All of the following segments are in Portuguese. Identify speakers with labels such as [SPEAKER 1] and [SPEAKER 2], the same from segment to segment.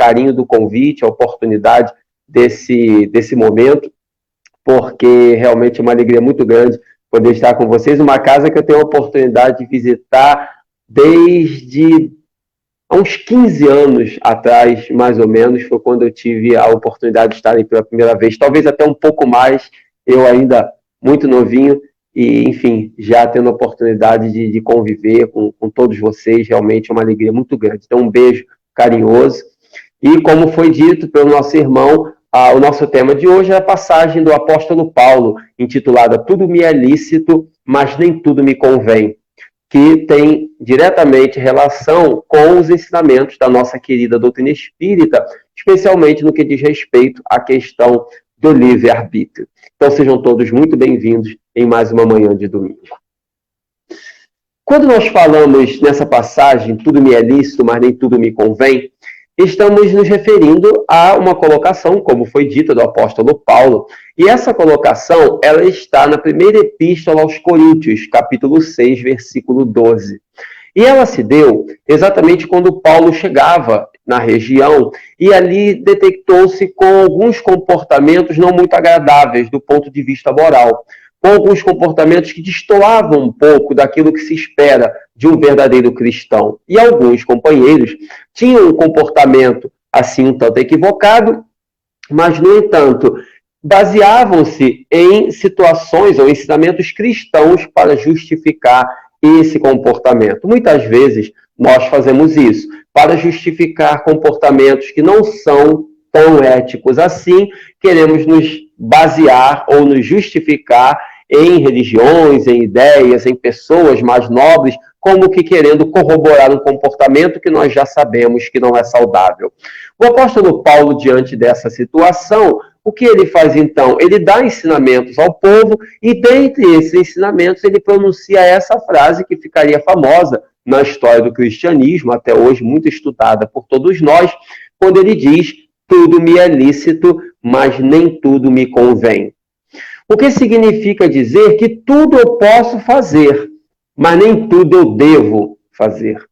[SPEAKER 1] carinho do convite, a oportunidade desse momento, porque realmente é uma alegria muito grande poder estar com vocês, uma casa que eu tenho a oportunidade de visitar desde há uns 15 anos atrás, mais ou menos, foi quando eu tive a oportunidade de estar aí pela primeira vez, talvez até um pouco mais, eu ainda muito novinho, e, enfim, já tendo a oportunidade de conviver com todos vocês, realmente é uma alegria muito grande. Então, um beijo carinhoso. E, como foi dito pelo nosso irmão, o nosso tema de hoje é a passagem do apóstolo Paulo, intitulada Tudo me é lícito, mas nem tudo me convém, que tem diretamente relação com os ensinamentos da nossa querida doutrina espírita, especialmente no que diz respeito à questão do livre-arbítrio. Então sejam todos muito bem-vindos em mais uma manhã de domingo. Quando nós falamos nessa passagem, tudo me é lícito, mas nem tudo me convém, estamos nos referindo a uma colocação, como foi dita, do apóstolo Paulo, e essa colocação, ela está na primeira epístola aos Coríntios, capítulo 6, versículo 12. E ela se deu exatamente quando Paulo chegava na região e ali detectou-se com alguns comportamentos não muito agradáveis do ponto de vista moral, com alguns comportamentos que destoavam um pouco daquilo que se espera de um verdadeiro cristão. E alguns companheiros tinham um comportamento assim um tanto equivocado, mas, no entanto, baseavam-se em situações ou ensinamentos cristãos para justificar esse comportamento. Muitas vezes nós fazemos isso, para justificar comportamentos que não são tão éticos assim, queremos nos basear ou nos justificar em religiões, em ideias, em pessoas mais nobres, como que querendo corroborar um comportamento que nós já sabemos que não é saudável. O apóstolo Paulo, diante dessa situação, o que ele faz então? Ele dá ensinamentos ao povo e, dentre esses ensinamentos, ele pronuncia essa frase que ficaria famosa na história do cristianismo, até hoje muito estudada por todos nós, quando ele diz: tudo me é lícito, mas nem tudo me convém. O que significa dizer que tudo eu posso fazer, mas nem tudo eu devo fazer.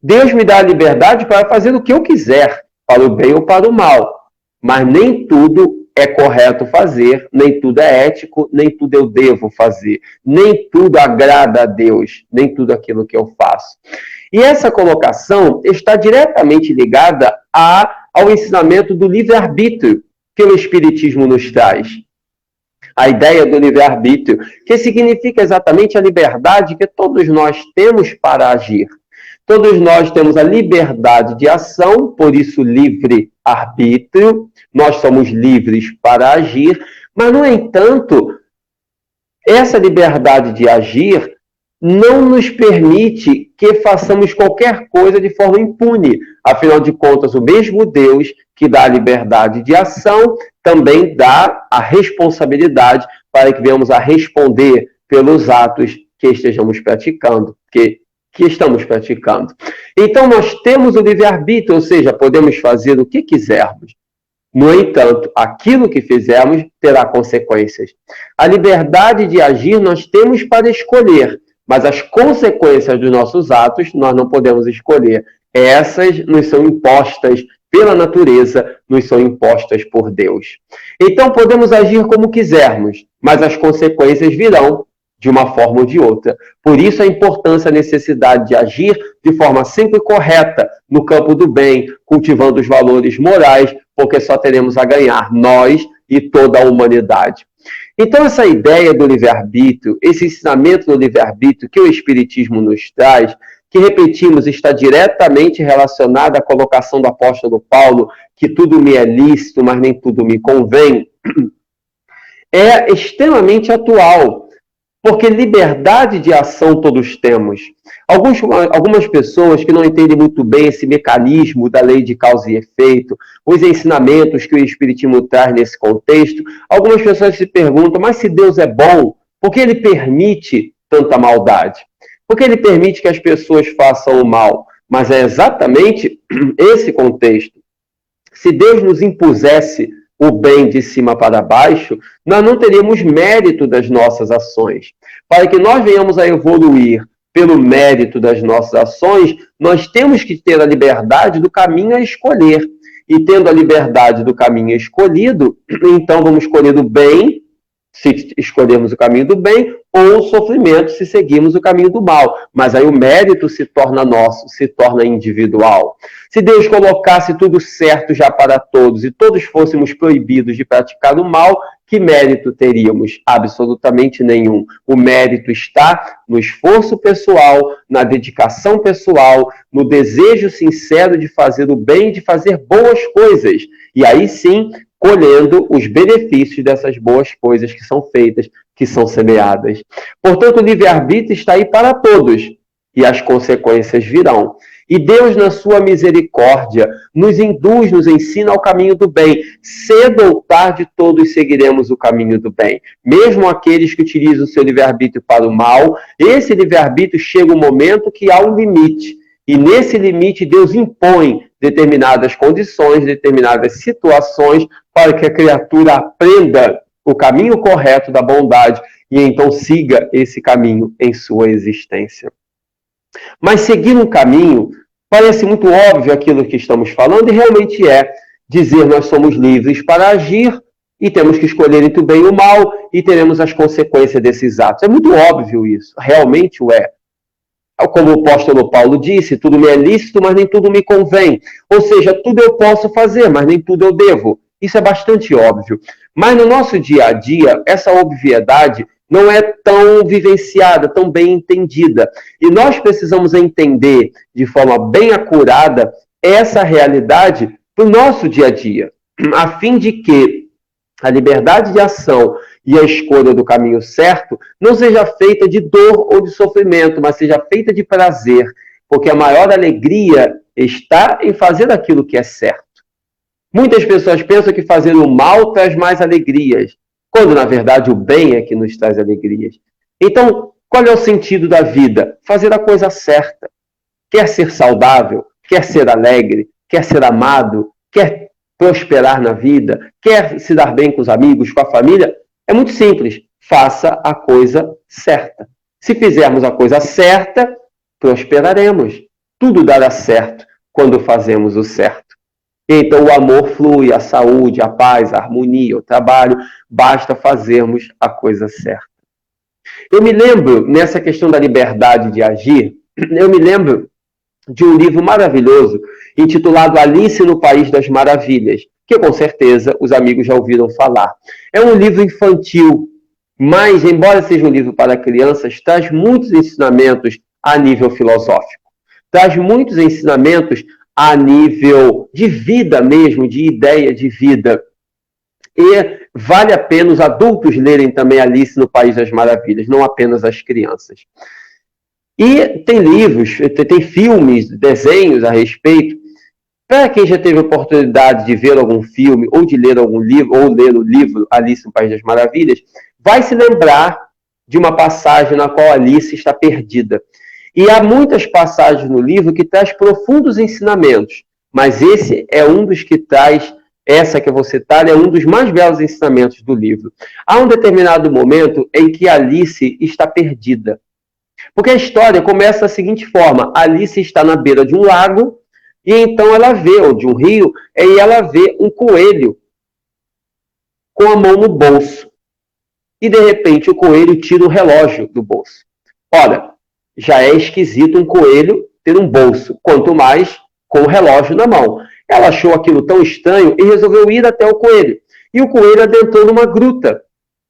[SPEAKER 1] Deus me dá a liberdade para fazer o que eu quiser, para o bem ou para o mal, mas nem tudo é correto fazer, nem tudo é ético, nem tudo eu devo fazer, nem tudo agrada a Deus, nem tudo aquilo que eu faço. E essa colocação está diretamente ligada ao ensinamento do livre-arbítrio que o Espiritismo nos traz. A ideia do livre-arbítrio, que significa exatamente a liberdade que todos nós temos para agir. Todos nós temos a liberdade de ação, por isso livre-arbítrio, nós somos livres para agir, mas, no entanto, essa liberdade de agir não nos permite que façamos qualquer coisa de forma impune. Afinal de contas, o mesmo Deus que dá a liberdade de ação também dá a responsabilidade para que venhamos a responder pelos atos que estejamos praticando, que estamos praticando. Então, nós temos o livre-arbítrio, ou seja, podemos fazer o que quisermos. No entanto, aquilo que fizermos terá consequências. A liberdade de agir nós temos para escolher, mas as consequências dos nossos atos nós não podemos escolher. Essas nos são impostas pela natureza, nos são impostas por Deus. Então, podemos agir como quisermos, mas as consequências virão de uma forma ou de outra. Por isso, a importância, a necessidade de agir de forma sempre correta, no campo do bem, cultivando os valores morais, porque só teremos a ganhar nós e toda a humanidade. Então, essa ideia do livre-arbítrio, esse ensinamento do livre-arbítrio que o Espiritismo nos traz, que, repetimos, está diretamente relacionada à colocação do apóstolo Paulo, que tudo me é lícito, mas nem tudo me convém, é extremamente atual, porque liberdade de ação todos temos. Algumas pessoas que não entendem muito bem esse mecanismo da lei de causa e efeito, os ensinamentos que o Espiritismo traz nesse contexto, algumas pessoas se perguntam, mas se Deus é bom, por que ele permite tanta maldade? Por que ele permite que as pessoas façam o mal? Mas é exatamente esse contexto. Se Deus nos impusesse o bem de cima para baixo, nós não teríamos mérito das nossas ações. Para que nós venhamos a evoluir pelo mérito das nossas ações, nós temos que ter a liberdade do caminho a escolher. e tendo a liberdade do caminho escolhido, então vamos escolher o bem, se escolhermos o caminho do bem, ou o sofrimento, se seguirmos o caminho do mal. Mas aí o mérito se torna nosso, se torna individual. Se Deus colocasse tudo certo já para todos e todos fôssemos proibidos de praticar o mal, que mérito teríamos? Absolutamente nenhum. O mérito está no esforço pessoal, na dedicação pessoal, no desejo sincero de fazer o bem, de fazer boas coisas. E aí sim, colhendo os benefícios dessas boas coisas que são feitas, que são semeadas. Portanto, o livre-arbítrio está aí para todos, e as consequências virão. E Deus, na sua misericórdia, nos induz, nos ensina ao caminho do bem. Cedo ou tarde, todos seguiremos o caminho do bem. Mesmo aqueles que utilizam o seu livre-arbítrio para o mal, esse livre-arbítrio chega um momento que há um limite. E nesse limite, Deus impõe determinadas condições, determinadas situações, para que a criatura aprenda o caminho correto da bondade e então siga esse caminho em sua existência. Mas seguir um caminho, parece muito óbvio aquilo que estamos falando, e realmente é dizer nós somos livres para agir e temos que escolher entre o bem e o mal e teremos as consequências desses atos. É muito óbvio isso, realmente o é. Como o apóstolo Paulo disse, tudo me é lícito, mas nem tudo me convém. Ou seja, tudo eu posso fazer, mas nem tudo eu devo. Isso é bastante óbvio. Mas no nosso dia a dia, essa obviedade não é tão vivenciada, tão bem entendida. E nós precisamos entender de forma bem acurada essa realidade para o nosso dia a dia, a fim de que a liberdade de ação e a escolha do caminho certo não seja feita de dor ou de sofrimento, mas seja feita de prazer, porque a maior alegria está em fazer aquilo que é certo. Muitas pessoas pensam que fazer o mal traz mais alegrias, quando na verdade o bem é que nos traz alegrias. Então, qual é o sentido da vida? Fazer a coisa certa. Quer ser saudável, quer ser alegre, quer ser amado, quer prosperar na vida, quer se dar bem com os amigos, com a família, é muito simples. Faça a coisa certa. Se fizermos a coisa certa, prosperaremos. Tudo dará certo quando fazemos o certo. Então o amor flui, a saúde, a paz, a harmonia, o trabalho, basta fazermos a coisa certa. Eu me lembro, nessa questão da liberdade de agir, eu me lembro de um livro maravilhoso intitulado Alice no País das Maravilhas, que com certeza os amigos já ouviram falar. É um livro infantil, mas, embora seja um livro para crianças, traz muitos ensinamentos a nível filosófico. Traz muitos ensinamentos a nível de vida mesmo, de ideia de vida. E vale a pena os adultos lerem também Alice no País das Maravilhas, não apenas as crianças. E tem livros, tem filmes, desenhos a respeito. Para quem já teve a oportunidade de ver algum filme, ou de ler algum livro, ou ler o livro Alice no País das Maravilhas, vai se lembrar de uma passagem na qual Alice está perdida. E há muitas passagens no livro que traz profundos ensinamentos, mas esse é um dos que traz, essa que eu vou citar, é um dos mais belos ensinamentos do livro. Há um determinado momento em que Alice está perdida. Porque a história começa da seguinte forma: Alice está na beira de um lago, e então ela vê, ou de um rio, e ela vê um coelho com a mão no bolso. E de repente o coelho tira um relógio do bolso. Ora, já é esquisito um coelho ter um bolso, quanto mais com o relógio na mão. Ela achou aquilo tão estranho e resolveu ir até o coelho. E o coelho adentrou numa gruta.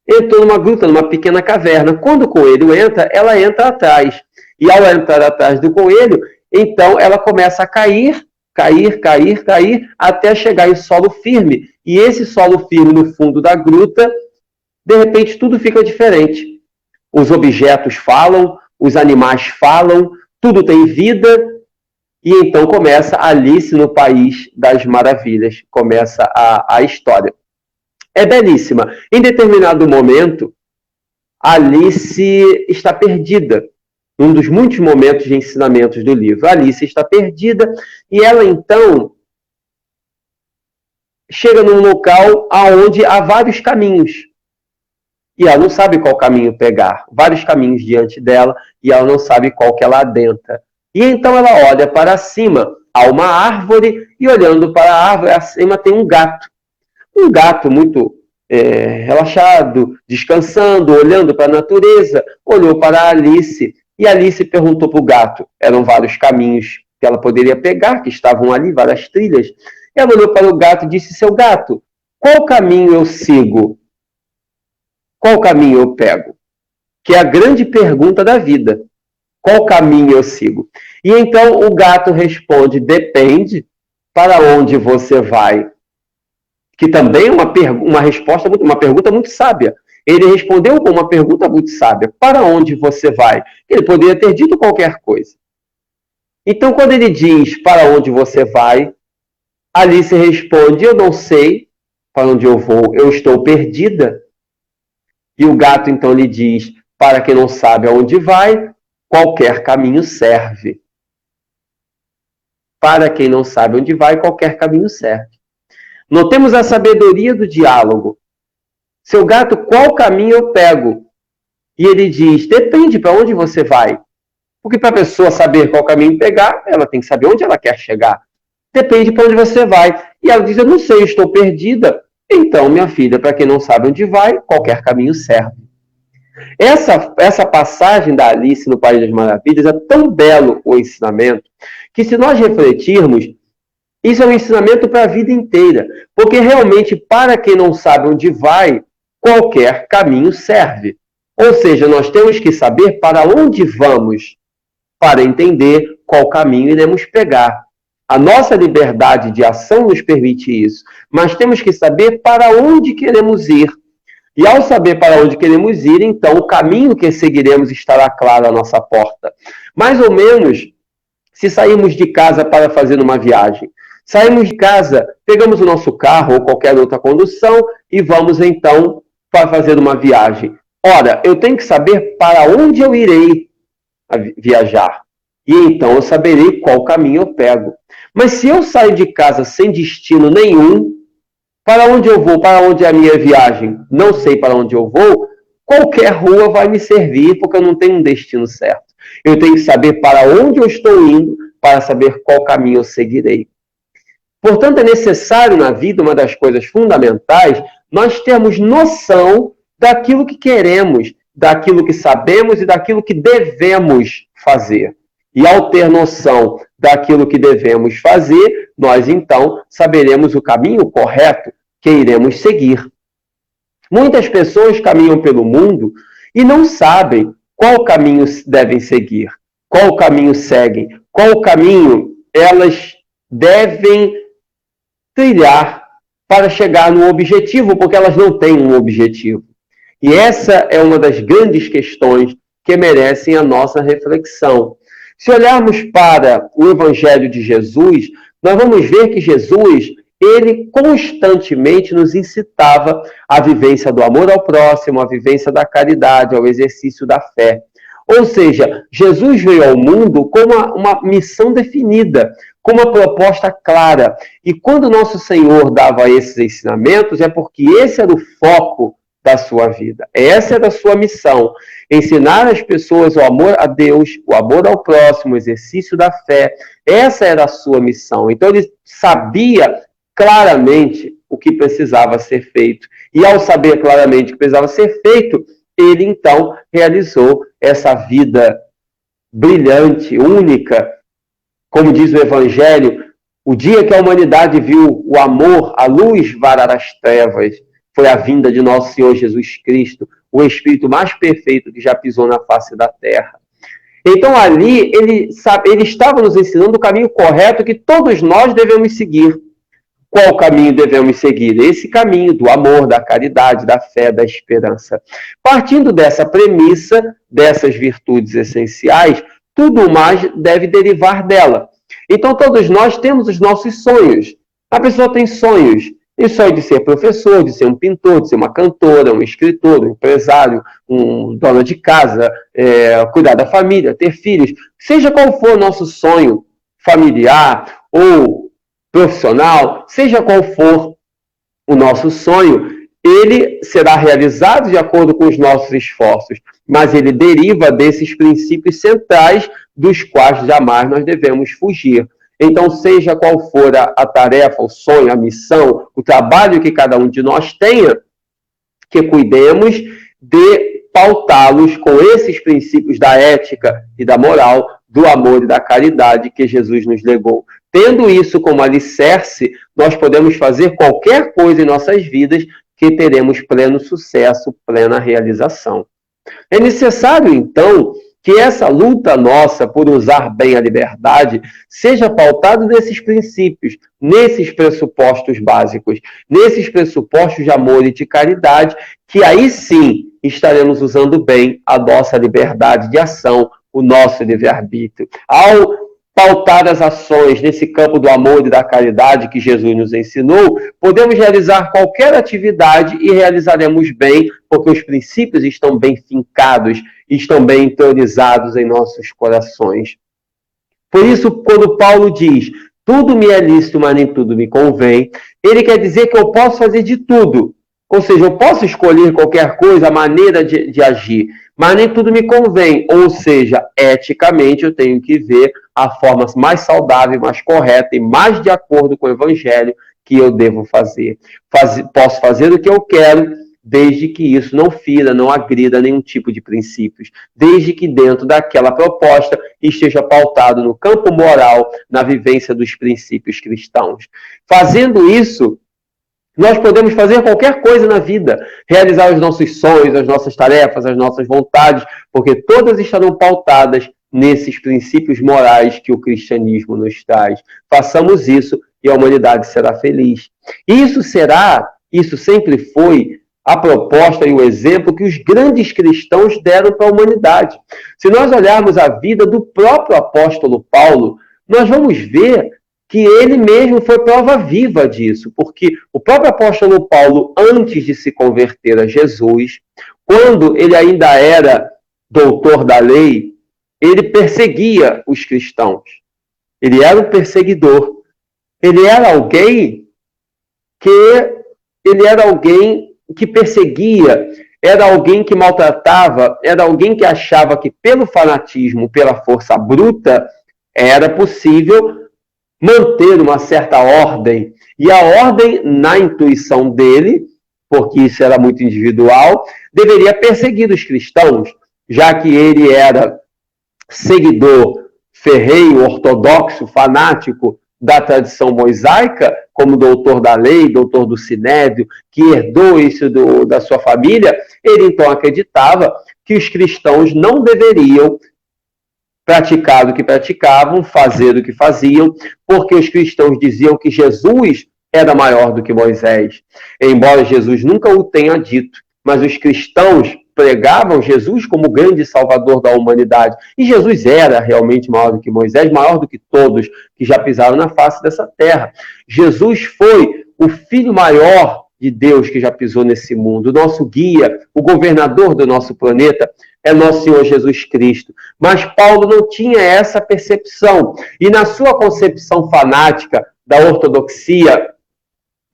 [SPEAKER 1] Entrou numa gruta, numa pequena caverna. Quando o coelho entra, ela entra atrás. E ao entrar atrás do coelho, então ela começa a cair, até chegar em solo firme. E esse solo firme no fundo da gruta, de repente tudo fica diferente. Os objetos falam, os animais falam, tudo tem vida, e então começa Alice no País das Maravilhas, começa a história. É belíssima. Em determinado momento, Alice está perdida. Um dos muitos momentos de ensinamentos do livro. Alice está perdida, e ela então chega num local onde há vários caminhos. E ela não sabe qual caminho pegar. Vários caminhos diante dela, e ela não sabe qual que ela adentra. E então ela olha para cima a uma árvore e olhando para a árvore, acima tem um gato. Um gato muito relaxado, descansando, olhando para a natureza, olhou para a Alice e Alice perguntou para o gato. Eram vários caminhos que ela poderia pegar, que estavam ali, várias trilhas. Ela olhou para o gato e disse, seu gato, qual caminho eu sigo? Qual caminho eu pego? Que é a grande pergunta da vida. Qual caminho eu sigo? E então o gato responde, depende para onde você vai. Que também é uma resposta, uma pergunta muito sábia. Ele respondeu com uma pergunta muito sábia. Para onde você vai? Ele poderia ter dito qualquer coisa. Então, quando ele diz para onde você vai, Alice responde, eu não sei para onde eu vou, eu estou perdida. E o gato então lhe diz, para quem não sabe aonde vai, qualquer caminho serve. Para quem não sabe onde vai, qualquer caminho serve. Notemos a sabedoria do diálogo. Seu gato, qual caminho eu pego? E ele diz, depende para onde você vai. Porque para a pessoa saber qual caminho pegar, ela tem que saber onde ela quer chegar. Depende para onde você vai. E ela diz, eu não sei, eu estou perdida. Então, minha filha, para quem não sabe onde vai, qualquer caminho serve. Essa passagem da Alice no País das Maravilhas é tão belo o ensinamento, que se nós refletirmos, isso é um ensinamento para a vida inteira. Porque realmente, para quem não sabe onde vai, qualquer caminho serve. Ou seja, nós temos que saber para onde vamos, para entender qual caminho iremos pegar. A nossa liberdade de ação nos permite isso, mas temos que saber para onde queremos ir. E ao saber para onde queremos ir, então o caminho que seguiremos estará claro à nossa porta. Mais ou menos, se sairmos de casa para fazer uma viagem. Saímos de casa, pegamos o nosso carro ou qualquer outra condução e vamos então para fazer uma viagem. Ora, eu tenho que saber para onde eu irei viajar. E então eu saberei qual caminho eu pego. Mas se eu sair de casa sem destino nenhum, para onde eu vou? Para onde é a minha viagem? Não sei para onde eu vou. Qualquer rua vai me servir, porque eu não tenho um destino certo. Eu tenho que saber para onde eu estou indo, para saber qual caminho eu seguirei. Portanto, é necessário na vida, uma das coisas fundamentais, nós termos noção daquilo que queremos, daquilo que sabemos e daquilo que devemos fazer. E ao ter noção daquilo que devemos fazer, nós então saberemos o caminho correto que iremos seguir. Muitas pessoas caminham pelo mundo e não sabem qual caminho devem seguir, qual caminho seguem, qual caminho elas devem trilhar para chegar no objetivo, porque elas não têm um objetivo. E essa é uma das grandes questões que merecem a nossa reflexão. Se olharmos para o Evangelho de Jesus, nós vamos ver que Jesus, ele constantemente nos incitava à vivência do amor ao próximo, à vivência da caridade, ao exercício da fé. Ou seja, Jesus veio ao mundo com uma missão definida, com uma proposta clara. E quando nosso Senhor dava esses ensinamentos, é porque esse era o foco da sua vida. Essa era a sua missão, ensinar as pessoas o amor a Deus, o amor ao próximo, o exercício da fé. Essa era a sua missão. Então ele sabia claramente o que precisava ser feito. E ao saber claramente o que precisava ser feito, ele então realizou essa vida brilhante, única. Como diz o Evangelho, o dia que a humanidade viu o amor, a luz varar as trevas, foi a vinda de nosso Senhor Jesus Cristo, o Espírito mais perfeito que já pisou na face da terra. Então ali, ele estava nos ensinando o caminho correto que todos nós devemos seguir. Qual caminho devemos seguir? Esse caminho do amor, da caridade, da fé, da esperança. Partindo dessa premissa, dessas virtudes essenciais, tudo mais deve derivar dela. Então todos nós temos os nossos sonhos. A pessoa tem sonhos. E sonho de ser professor, de ser um pintor, de ser uma cantora, um escritor, um empresário, um dono de casa, cuidar da família, ter filhos. Seja qual for o nosso sonho familiar ou profissional, seja qual for o nosso sonho, ele será realizado de acordo com os nossos esforços, mas ele deriva desses princípios centrais dos quais jamais nós devemos fugir. Então, seja qual for a tarefa, o sonho, a missão, o trabalho que cada um de nós tenha, que cuidemos de pautá-los com esses princípios da ética e da moral, do amor e da caridade que Jesus nos legou. Tendo isso como alicerce, nós podemos fazer qualquer coisa em nossas vidas que teremos pleno sucesso, plena realização. É necessário, então, que essa luta nossa por usar bem a liberdade seja pautada nesses princípios, nesses pressupostos básicos, nesses pressupostos de amor e de caridade, que aí sim estaremos usando bem a nossa liberdade de ação, o nosso livre-arbítrio. Ao pautar as ações nesse campo do amor e da caridade que Jesus nos ensinou, podemos realizar qualquer atividade e realizaremos bem, porque os princípios estão bem fincados, estão bem interiorizados em nossos corações. Por isso, quando Paulo diz, tudo me é lícito, mas nem tudo me convém, ele quer dizer que eu posso fazer de tudo. Ou seja, eu posso escolher qualquer coisa, a maneira de agir, mas nem tudo me convém. Ou seja, eticamente eu tenho que ver a forma mais saudável, mais correta e mais de acordo com o Evangelho que eu devo fazer. Posso fazer o que eu quero, desde que isso não fira, não agrida nenhum tipo de princípios. Desde que dentro daquela proposta esteja pautado no campo moral, na vivência dos princípios cristãos. Fazendo isso, nós podemos fazer qualquer coisa na vida, realizar os nossos sonhos, as nossas tarefas, as nossas vontades, porque todas estarão pautadas nesses princípios morais que o cristianismo nos traz. Façamos isso e a humanidade será feliz. Isso sempre foi a proposta e o exemplo que os grandes cristãos deram para a humanidade. Se nós olharmos a vida do próprio apóstolo Paulo, nós vamos ver que ele mesmo foi prova viva disso, porque o próprio apóstolo Paulo, antes de se converter a Jesus, quando ele ainda era doutor da lei, ele perseguia os cristãos. Ele era um perseguidor. Ele era alguém que perseguia, era alguém que maltratava, era alguém que achava que pelo fanatismo, pela força bruta, era possível manter uma certa ordem. E a ordem, na intuição dele, porque isso era muito individual, deveria perseguir os cristãos, já que ele era seguidor ferrenho, ortodoxo, fanático da tradição mosaica, como doutor da lei, doutor do sinédrio, que herdou isso da sua família, ele então acreditava que os cristãos não deveriam praticar o que praticavam, fazer o que faziam, porque os cristãos diziam que Jesus era maior do que Moisés. Embora Jesus nunca o tenha dito, mas os cristãos pregavam Jesus como o grande salvador da humanidade. E Jesus era realmente maior do que Moisés, maior do que todos que já pisaram na face dessa terra. Jesus foi o filho maior de Deus que já pisou nesse mundo, o nosso guia, o governador do nosso planeta, é nosso Senhor Jesus Cristo. Mas Paulo não tinha essa percepção. E na sua concepção fanática da ortodoxia,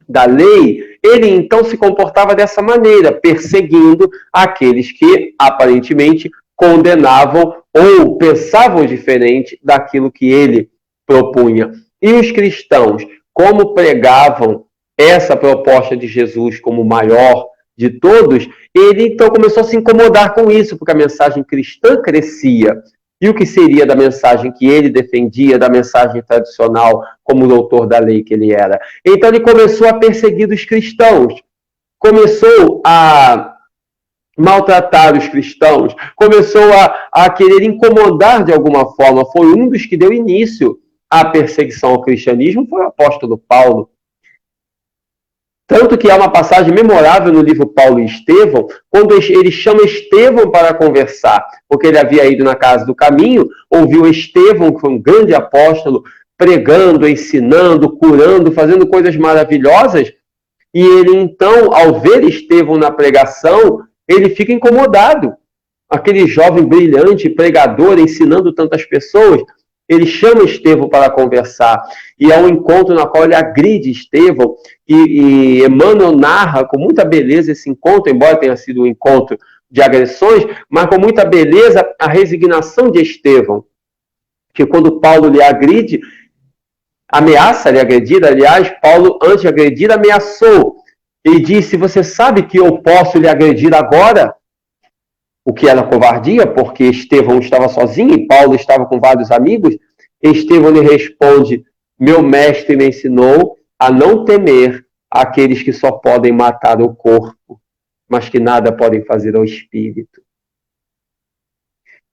[SPEAKER 1] da lei, ele então se comportava dessa maneira, perseguindo aqueles que aparentemente condenavam ou pensavam diferente daquilo que ele propunha. E os cristãos, como pregavam essa proposta de Jesus como maior de todos, ele então começou a se incomodar com isso, porque a mensagem cristã crescia. E o que seria da mensagem que ele defendia, da mensagem tradicional, como doutor da lei que ele era? Então ele começou a perseguir os cristãos, começou a maltratar os cristãos, começou a querer incomodar de alguma forma. Foi um dos que deu início à perseguição ao cristianismo, foi o apóstolo Paulo. Tanto que há uma passagem memorável no livro Paulo e Estevão, quando ele chama Estevão para conversar, porque ele havia ido na casa do caminho, ouviu Estevão, que foi um grande apóstolo, pregando, ensinando, curando, fazendo coisas maravilhosas, e ele então, ao ver Estevão na pregação, ele fica incomodado. Aquele jovem brilhante, pregador, ensinando tantas pessoas, ele chama Estevão para conversar, e é um encontro na qual ele agride Estevão, e Emmanuel narra com muita beleza esse encontro, embora tenha sido um encontro de agressões, mas com muita beleza a resignação de Estevão, que quando Paulo lhe agride, ameaça lhe agredir. Aliás, Paulo, antes de agredir, ameaçou. Ele disse: você sabe que eu posso lhe agredir agora? O que era covardia, porque Estevão estava sozinho e Paulo estava com vários amigos. Estevão lhe responde: meu mestre me ensinou a não temer aqueles que só podem matar o corpo, mas que nada podem fazer ao espírito.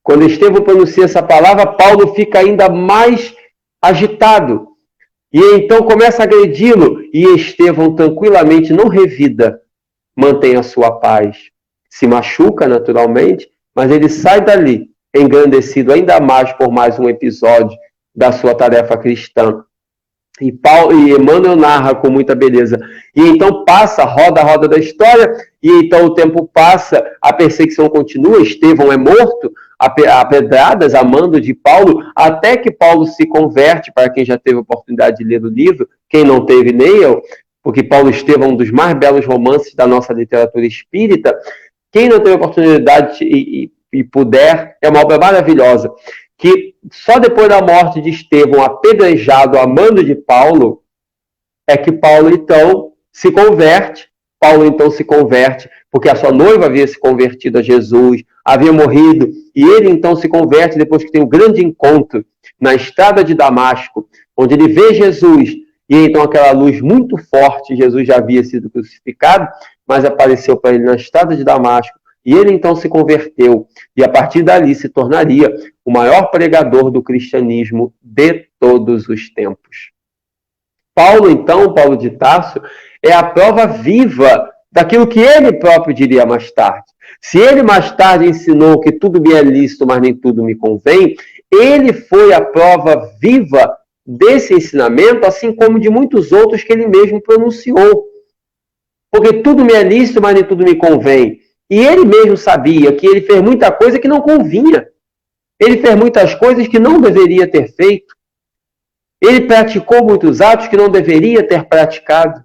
[SPEAKER 1] Quando Estevão pronuncia essa palavra, Paulo fica ainda mais agitado. E então começa a agredi-lo. E Estevão tranquilamente não revida, mantém a sua paz. Se machuca naturalmente, mas ele sai dali engrandecido ainda mais por mais um episódio da sua tarefa cristã. E Emmanuel narra com muita beleza. E então roda a roda da história, e então o tempo passa, a perseguição continua, Estevão é morto, a pedradas a mando de Paulo, até que Paulo se converte. Para quem já teve a oportunidade de ler o livro, quem não teve, nem eu, porque Paulo Estevão é um dos mais belos romances da nossa literatura espírita. Quem não teve a oportunidade e puder, é uma obra maravilhosa, que só depois da morte de Estevão, apedrejado a mando de Paulo, é que Paulo então se converte. Paulo então se converte, porque a sua noiva havia se convertido a Jesus, havia morrido, e ele então se converte depois que tem um grande encontro na estrada de Damasco, onde ele vê Jesus, e então aquela luz muito forte, Jesus já havia sido crucificado, mas apareceu para ele na estrada de Damasco, e ele então se converteu, e a partir dali se tornaria o maior pregador do cristianismo de todos os tempos. Paulo, então, Paulo de Tarso, é a prova viva daquilo que ele próprio diria mais tarde. Se ele mais tarde ensinou que tudo me é lícito, mas nem tudo me convém, ele foi a prova viva desse ensinamento, assim como de muitos outros que ele mesmo pronunciou. Porque tudo me é lícito, mas nem tudo me convém. E ele mesmo sabia que ele fez muita coisa que não convinha. Ele fez muitas coisas que não deveria ter feito. Ele praticou muitos atos que não deveria ter praticado.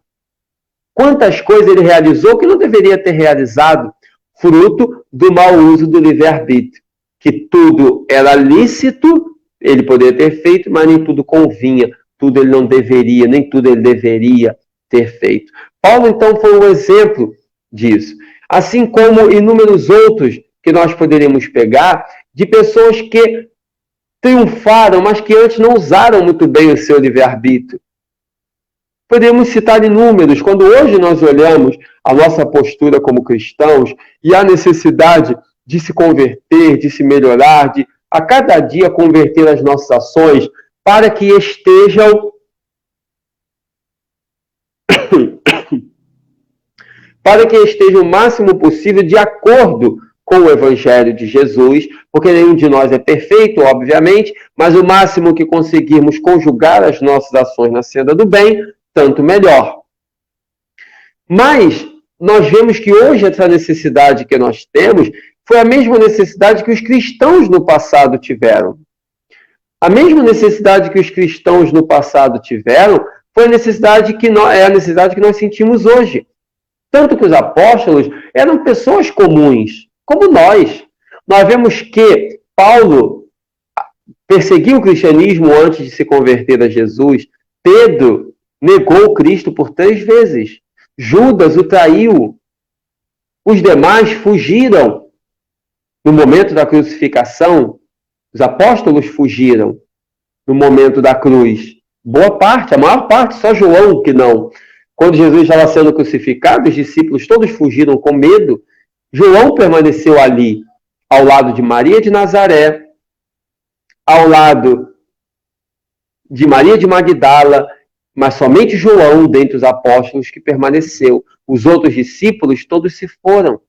[SPEAKER 1] Quantas coisas ele realizou que não deveria ter realizado, fruto do mau uso do livre-arbítrio. Que tudo era lícito, ele poderia ter feito, mas nem tudo convinha. Tudo ele não deveria, nem tudo ele deveria ter feito. Paulo, então, foi um exemplo disso. Assim como inúmeros outros que nós poderíamos pegar, de pessoas que triunfaram, mas que antes não usaram muito bem o seu livre-arbítrio. Podemos citar inúmeros. Quando hoje nós olhamos a nossa postura como cristãos e a necessidade de se converter, de se melhorar, de a cada dia converter as nossas ações para que estejam o máximo possível de acordo com o Evangelho de Jesus, porque nenhum de nós é perfeito, obviamente, mas o máximo que conseguirmos conjugar as nossas ações na senda do bem, tanto melhor. Mas nós vemos que hoje essa necessidade que nós temos foi a mesma necessidade que os cristãos no passado tiveram. A mesma necessidade que os cristãos no passado tiveram foi a necessidade que nós sentimos hoje. Tanto que os apóstolos eram pessoas comuns, como nós. Nós vemos que Paulo perseguiu o cristianismo antes de se converter a Jesus. Pedro negou o Cristo por 3 vezes. Judas o traiu. Os demais fugiram. No momento da crucificação, os apóstolos fugiram. No momento da cruz. Boa parte, a maior parte, só João que não. Quando Jesus estava sendo crucificado, os discípulos todos fugiram com medo. João permaneceu ali, ao lado de Maria de Nazaré, ao lado de Maria de Magdala, mas somente João, dentre os apóstolos, que permaneceu. Os outros discípulos todos se foram.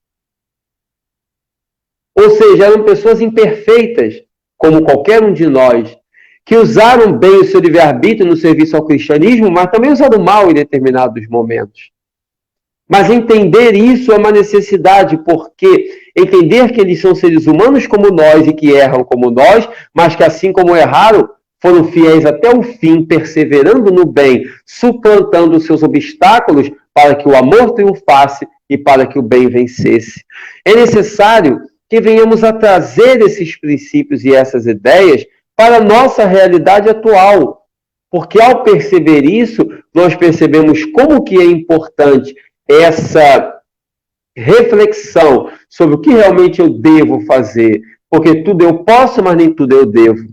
[SPEAKER 1] Ou seja, eram pessoas imperfeitas, como qualquer um de nós, que usaram bem o seu livre-arbítrio no serviço ao cristianismo, mas também usaram mal em determinados momentos. Mas entender isso é uma necessidade, porque entender que eles são seres humanos como nós e que erram como nós, mas que assim como erraram, foram fiéis até o fim, perseverando no bem, suplantando os seus obstáculos para que o amor triunfasse e para que o bem vencesse. É necessário que venhamos a trazer esses princípios e essas ideias para a nossa realidade atual, Porque ao perceber isso, nós percebemos como que é importante essa reflexão sobre o que realmente eu devo fazer. Porque tudo eu posso, mas nem tudo eu devo.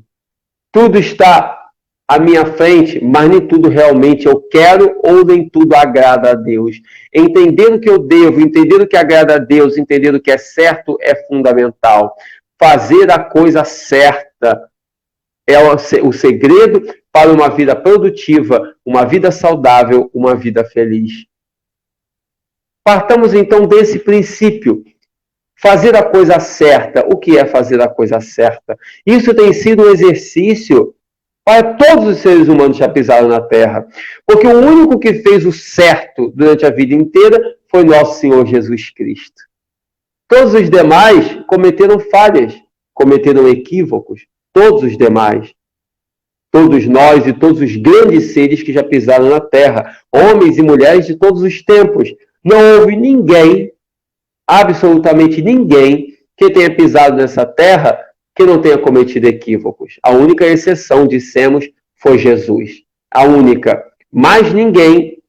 [SPEAKER 1] Tudo está à minha frente, mas nem tudo realmente eu quero ou nem tudo agrada a Deus. Entender o que eu devo, entender o que agrada a Deus, entender o que é certo é fundamental. Fazer a coisa certa é o segredo para uma vida produtiva, uma vida saudável, uma vida feliz. Partamos então desse princípio. Fazer a coisa certa. O que é fazer a coisa certa? Isso tem sido um exercício para todos os seres humanos que já pisaram na Terra. Porque o único que fez o certo durante a vida inteira foi nosso Senhor Jesus Cristo. Todos os demais cometeram falhas, cometeram equívocos. Todos os demais. Todos nós e todos os grandes seres que já pisaram na Terra. Homens e mulheres de todos os tempos. Não houve ninguém, absolutamente ninguém, que tenha pisado nessa terra que não tenha cometido equívocos. A única exceção, dissemos, foi Jesus. A única. Mas ninguém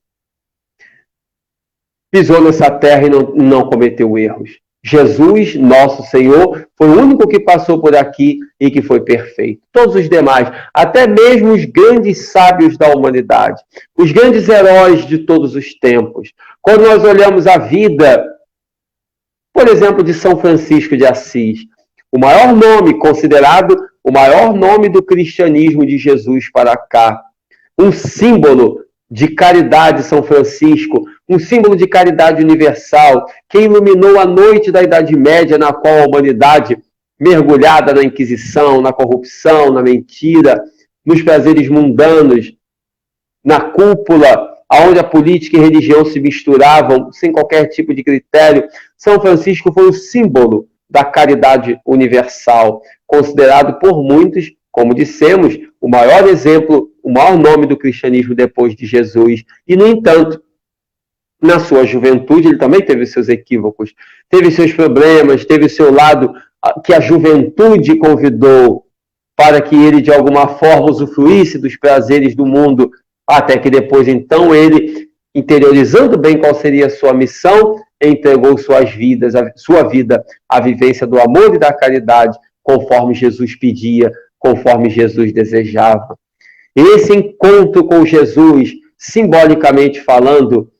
[SPEAKER 1] pisou nessa terra e não cometeu erros. Jesus, nosso Senhor, foi o único que passou por aqui e que foi perfeito. Todos os demais, até mesmo os grandes sábios da humanidade, os grandes heróis de todos os tempos. Quando nós olhamos a vida, por exemplo, de São Francisco de Assis, o maior nome, considerado o maior nome do cristianismo de Jesus para cá, um símbolo de caridade, São Francisco, um símbolo de caridade universal, que iluminou a noite da Idade Média, na qual a humanidade, mergulhada na Inquisição, na corrupção, na mentira, nos prazeres mundanos, na cúpula, onde a política e a religião se misturavam sem qualquer tipo de critério, São Francisco foi o símbolo da caridade universal, considerado por muitos, como dissemos, o maior exemplo, o maior nome do cristianismo depois de Jesus. E, no entanto, na sua juventude, ele também teve seus equívocos, teve seus problemas, teve o seu lado que a juventude convidou para que ele, de alguma forma, usufruísse dos prazeres do mundo, até que depois, então, ele, interiorizando bem qual seria a sua missão, entregou sua vida à vivência do amor e da caridade, conforme Jesus pedia, conforme Jesus desejava. Esse encontro com Jesus, simbolicamente falando,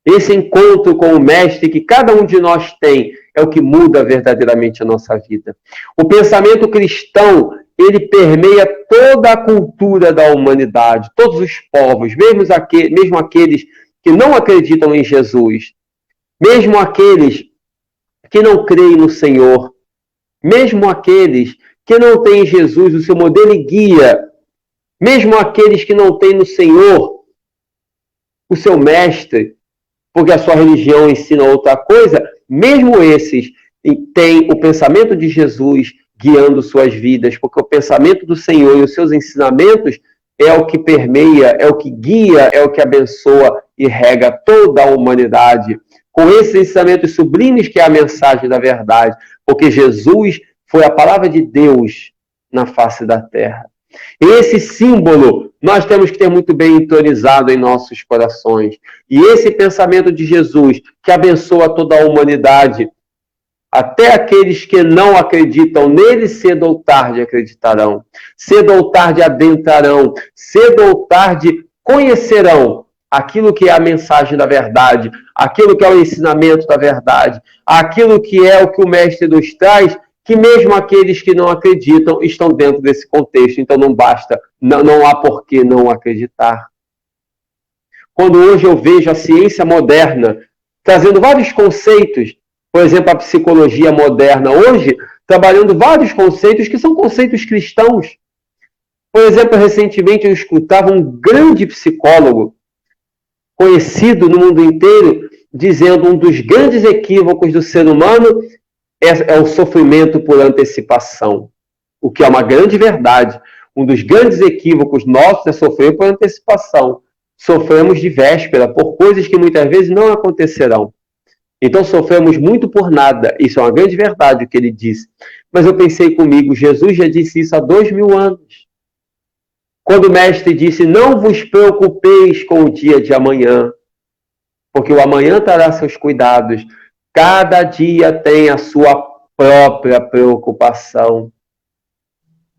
[SPEAKER 1] esse encontro com o Mestre que cada um de nós tem, é o que muda verdadeiramente a nossa vida. O pensamento cristão, ele permeia toda a cultura da humanidade, todos os povos, mesmo aqueles que não acreditam em Jesus, mesmo aqueles que não creem no Senhor, mesmo aqueles que não têm em Jesus o seu modelo e guia, mesmo aqueles que não têm no Senhor o seu mestre, porque a sua religião ensina outra coisa, mesmo esses têm o pensamento de Jesus guiando suas vidas, porque o pensamento do Senhor e os seus ensinamentos é o que permeia, é o que guia, é o que abençoa e rega toda a humanidade. Com esses ensinamentos sublimes que é a mensagem da verdade, porque Jesus foi a palavra de Deus na face da terra. Esse símbolo nós temos que ter muito bem entorizado em nossos corações. E esse pensamento de Jesus, que abençoa toda a humanidade, até aqueles que não acreditam nele, cedo ou tarde acreditarão. Cedo ou tarde adentrarão. Cedo ou tarde conhecerão aquilo que é a mensagem da verdade, aquilo que é o ensinamento da verdade, aquilo que é o que o Mestre nos traz, que mesmo aqueles que não acreditam estão dentro desse contexto. Então não basta, não há por que não acreditar. Quando hoje eu vejo a ciência moderna trazendo vários conceitos, por exemplo, a psicologia moderna hoje, trabalhando vários conceitos que são conceitos cristãos. Por exemplo, recentemente eu escutava um grande psicólogo, conhecido no mundo inteiro, dizendo um dos grandes equívocos do ser humano é o sofrimento por antecipação, o que é uma grande verdade. Um dos grandes equívocos nossos é sofrer por antecipação. Sofremos de véspera por coisas que muitas vezes não acontecerão. Então sofremos muito por nada. Isso é uma grande verdade o que ele disse. Mas eu pensei comigo, Jesus já disse isso há 2000 anos. Quando o mestre disse, não vos preocupeis com o dia de amanhã, porque o amanhã trará seus cuidados. Cada dia tem a sua própria preocupação.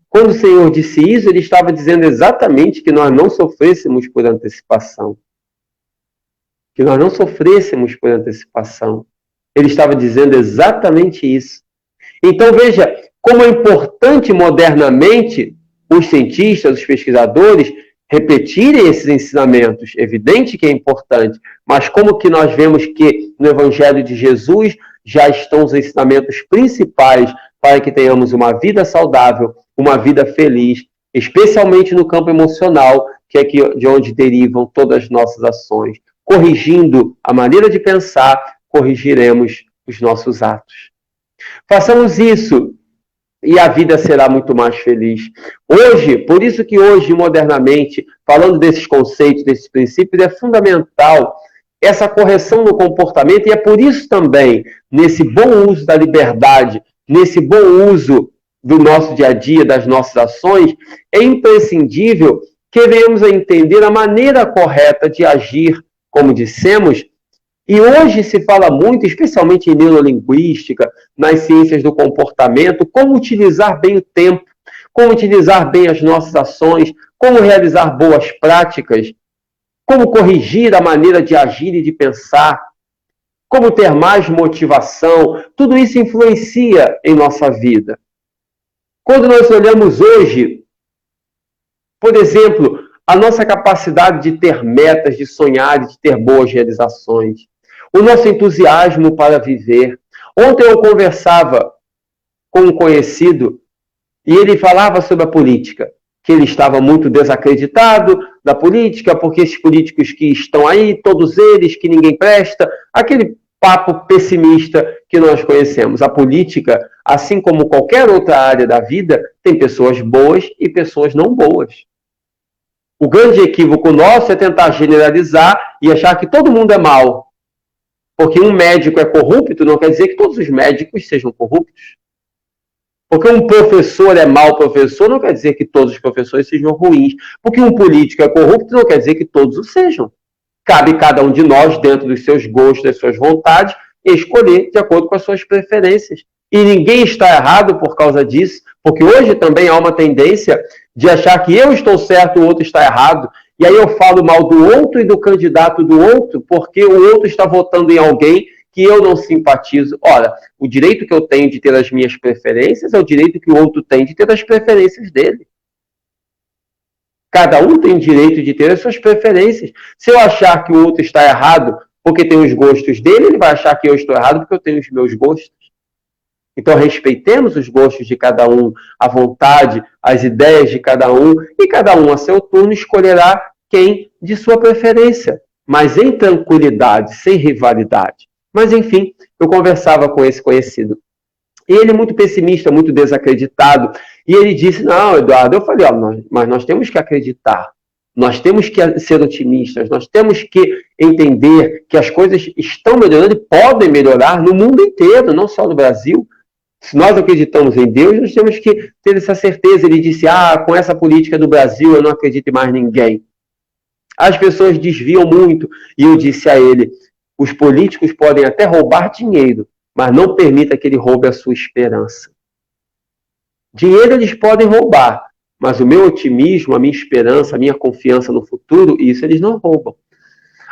[SPEAKER 1] Quando o Senhor disse isso, ele estava dizendo exatamente que nós não sofrêssemos por antecipação. Que nós não sofrêssemos por antecipação. Ele estava dizendo exatamente isso. Então, veja como é importante modernamente os cientistas, os pesquisadores, repetirem esses ensinamentos. Evidente que é importante, mas como que nós vemos que no Evangelho de Jesus já estão os ensinamentos principais para que tenhamos uma vida saudável, uma vida feliz, especialmente no campo emocional, que é de onde derivam todas as nossas ações. Corrigindo a maneira de pensar, corrigiremos os nossos atos. Façamos isso e a vida será muito mais feliz. Hoje, por isso que hoje, modernamente, falando desses conceitos, desses princípios, é fundamental essa correção no comportamento, e é por isso também, nesse bom uso da liberdade, nesse bom uso do nosso dia a dia, das nossas ações, é imprescindível que venhamos a entender a maneira correta de agir, como dissemos. E hoje se fala muito, especialmente em neurolinguística, nas ciências do comportamento, como utilizar bem o tempo, como utilizar bem as nossas ações, como realizar boas práticas, como corrigir a maneira de agir e de pensar, como ter mais motivação. Tudo isso influencia em nossa vida. Quando nós olhamos hoje, por exemplo, a nossa capacidade de ter metas, de sonhar, de ter boas realizações, o nosso entusiasmo para viver. Ontem eu conversava com um conhecido e ele falava sobre a política, que ele estava muito desacreditado da política, porque esses políticos que estão aí, todos eles, que ninguém presta, aquele papo pessimista que nós conhecemos. A política, assim como qualquer outra área da vida, tem pessoas boas e pessoas não boas. O grande equívoco nosso é tentar generalizar e achar que todo mundo é mau. Porque um médico é corrupto, não quer dizer que todos os médicos sejam corruptos. Porque um professor é mau professor, não quer dizer que todos os professores sejam ruins. Porque um político é corrupto, não quer dizer que todos o sejam. Cabe cada um de nós, dentro dos seus gostos, das suas vontades, escolher de acordo com as suas preferências. E ninguém está errado por causa disso, porque hoje também há uma tendência de achar que eu estou certo, o outro está errado. E aí eu falo mal do outro e do candidato do outro, porque o outro está votando em alguém que eu não simpatizo. Ora, o direito que eu tenho de ter as minhas preferências é o direito que o outro tem de ter as preferências dele. Cada um tem direito de ter as suas preferências. Se eu achar que o outro está errado porque tem os gostos dele, ele vai achar que eu estou errado porque eu tenho os meus gostos. Então, respeitemos os gostos de cada um, a vontade, as ideias de cada um, e cada um, a seu turno, escolherá quem de sua preferência, mas em tranquilidade, sem rivalidade. Mas, enfim, eu conversava com esse conhecido. E ele muito pessimista, muito desacreditado. E ele disse, não, Eduardo, eu falei, mas nós temos que acreditar. Nós temos que ser otimistas, nós temos que entender que as coisas estão melhorando e podem melhorar no mundo inteiro, não só no Brasil. Se nós acreditamos em Deus, nós temos que ter essa certeza. Ele disse, com essa política do Brasil eu não acredito em mais ninguém. As pessoas desviam muito. E eu disse a ele, os políticos podem até roubar dinheiro, mas não permita que ele roube a sua esperança. Dinheiro eles podem roubar, mas o meu otimismo, a minha esperança, a minha confiança no futuro, isso eles não roubam.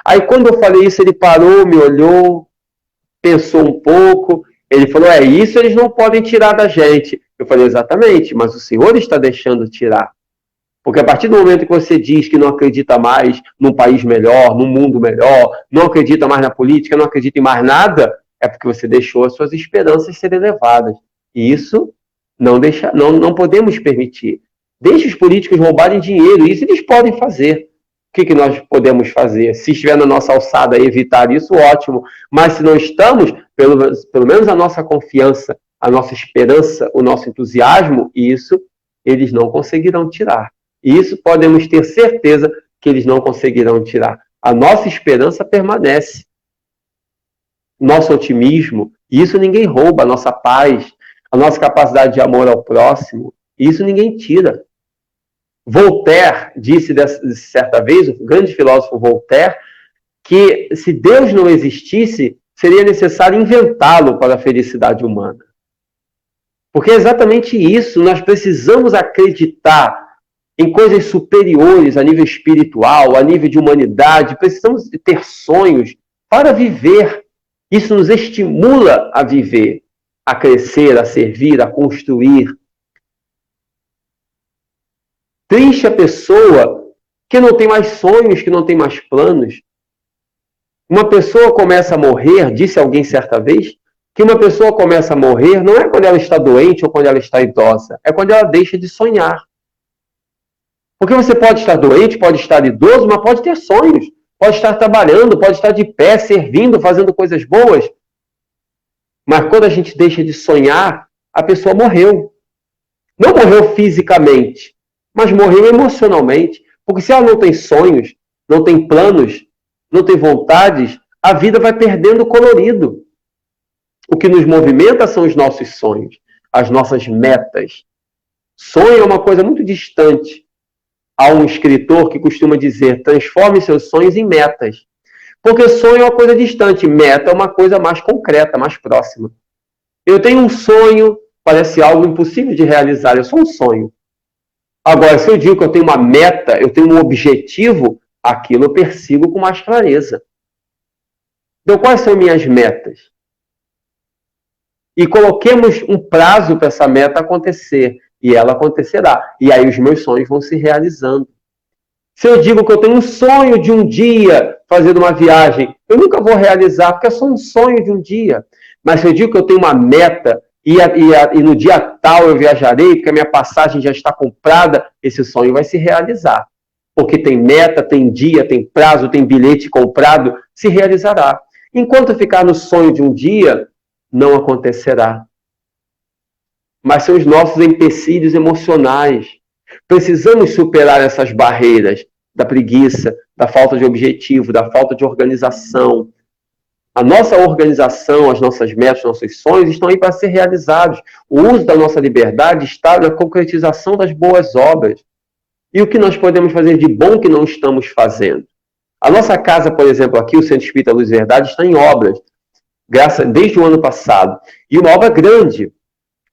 [SPEAKER 1] Aí quando eu falei isso, ele parou, me olhou, pensou um pouco, ele falou, isso eles não podem tirar da gente. Eu falei, exatamente, mas o Senhor está deixando tirar. Porque a partir do momento que você diz que não acredita mais num país melhor, num mundo melhor, não acredita mais na política, não acredita em mais nada, é porque você deixou as suas esperanças serem levadas. E isso não podemos permitir. Deixe os políticos roubarem dinheiro, isso eles podem fazer. O que nós podemos fazer? Se estiver na nossa alçada e evitar isso, ótimo. Mas se não estamos, pelo menos a nossa confiança, a nossa esperança, o nosso entusiasmo, isso eles não conseguirão tirar. E isso podemos ter certeza que eles não conseguirão tirar. A nossa esperança permanece. Nosso otimismo, isso ninguém rouba, a nossa paz, a nossa capacidade de amor ao próximo, isso ninguém tira. Voltaire disse certa vez, o grande filósofo Voltaire, que se Deus não existisse, seria necessário inventá-lo para a felicidade humana. Porque é exatamente isso, nós precisamos acreditar em coisas superiores a nível espiritual, a nível de humanidade, precisamos ter sonhos para viver. Isso nos estimula a viver, a crescer, a servir, a construir. Triste a pessoa que não tem mais sonhos, que não tem mais planos. Uma pessoa começa a morrer, disse alguém certa vez, que uma pessoa começa a morrer não é quando ela está doente ou quando ela está idosa, é quando ela deixa de sonhar. Porque você pode estar doente, pode estar idoso, mas pode ter sonhos. Pode estar trabalhando, pode estar de pé, servindo, fazendo coisas boas. Mas quando a gente deixa de sonhar, a pessoa morreu. Não morreu fisicamente, mas morreu emocionalmente. Porque se ela não tem sonhos, não tem planos, não tem vontades, a vida vai perdendo o colorido. O que nos movimenta são os nossos sonhos, as nossas metas. Sonho é uma coisa muito distante. Há um escritor que costuma dizer, transforme seus sonhos em metas. Porque sonho é uma coisa distante, meta é uma coisa mais concreta, mais próxima. Eu tenho um sonho, parece algo impossível de realizar, é só um sonho. Agora, se eu digo que eu tenho uma meta, eu tenho um objetivo, aquilo eu persigo com mais clareza. Então, quais são minhas metas? E coloquemos um prazo para essa meta acontecer. E ela acontecerá. E aí os meus sonhos vão se realizando. Se eu digo que eu tenho um sonho de um dia fazer uma viagem, eu nunca vou realizar, porque é só um sonho de um dia. Mas se eu digo que eu tenho uma meta e no dia tal eu viajarei, porque a minha passagem já está comprada, esse sonho vai se realizar. Porque tem meta, tem dia, tem prazo, tem bilhete comprado, se realizará. Enquanto ficar no sonho de um dia, não acontecerá. Mas são os nossos empecilhos emocionais. Precisamos superar essas barreiras da preguiça, da falta de objetivo, da falta de organização. A nossa organização, as nossas metas, nossos sonhos estão aí para ser realizados. O uso da nossa liberdade está na concretização das boas obras. E o que nós podemos fazer de bom que não estamos fazendo? A nossa casa, por exemplo, aqui, o Centro Espírita Luz e Verdade, está em obras, desde o ano passado. E uma obra grande.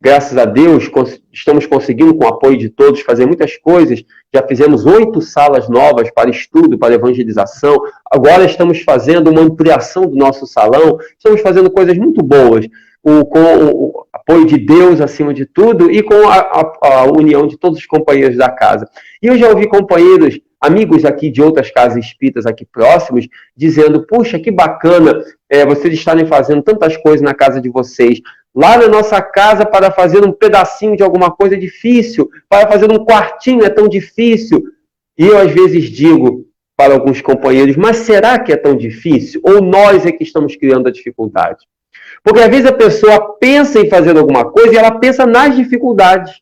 [SPEAKER 1] Graças a Deus, estamos conseguindo, com o apoio de todos, fazer muitas coisas. Já fizemos 8 salas novas para estudo, para evangelização. Agora estamos fazendo uma ampliação do nosso salão. Estamos fazendo coisas muito boas, com o apoio de Deus acima de tudo e com a união de todos os companheiros da casa. E eu já ouvi companheiros, amigos aqui de outras casas espíritas aqui próximos, dizendo, puxa, que bacana vocês estarem fazendo tantas coisas na casa de vocês. Lá na nossa casa, para fazer um pedacinho de alguma coisa é difícil, para fazer um quartinho é tão difícil. E eu, às vezes, digo para alguns companheiros, mas será que é tão difícil? Ou nós é que estamos criando a dificuldade? Porque, às vezes, a pessoa pensa em fazer alguma coisa e ela pensa nas dificuldades.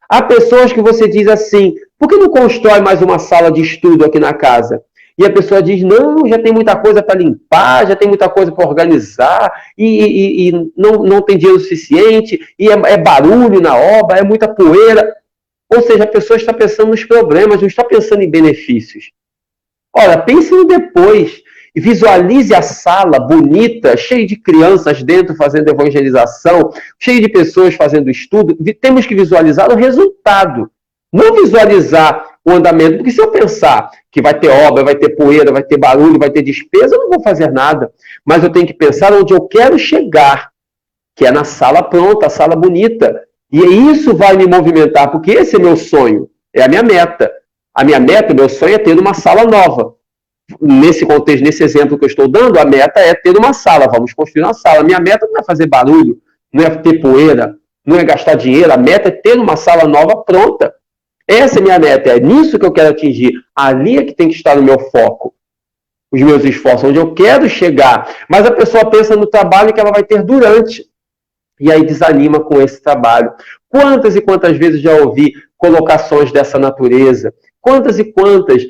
[SPEAKER 1] Há pessoas que você diz assim, por que não constrói mais uma sala de estudo aqui na casa? E a pessoa diz, não, já tem muita coisa para limpar, já tem muita coisa para organizar, e não tem dinheiro suficiente, e é barulho na obra, é muita poeira. Ou seja, a pessoa está pensando nos problemas, não está pensando em benefícios. Ora, pense no depois, e visualize a sala bonita, cheia de crianças dentro fazendo evangelização, cheia de pessoas fazendo estudo. Temos que visualizar o resultado, não visualizar o andamento, porque se eu pensar que vai ter obra, vai ter poeira, vai ter barulho, vai ter despesa, eu não vou fazer nada. Mas eu tenho que pensar onde eu quero chegar, que é na sala pronta, a sala bonita. E isso vai me movimentar, porque esse é meu sonho, é a minha meta. A minha meta, o meu sonho é ter uma sala nova. Nesse contexto, nesse exemplo que eu estou dando, a meta é ter uma sala, vamos construir uma sala. A minha meta não é fazer barulho, não é ter poeira, não é gastar dinheiro, a meta é ter uma sala nova pronta. Essa é a minha meta, é nisso que eu quero atingir. Ali é que tem que estar no meu foco, os meus esforços, onde eu quero chegar. Mas a pessoa pensa no trabalho que ela vai ter durante, e aí desanima com esse trabalho. Quantas e quantas vezes já ouvi colocações dessa natureza? Quantas e quantas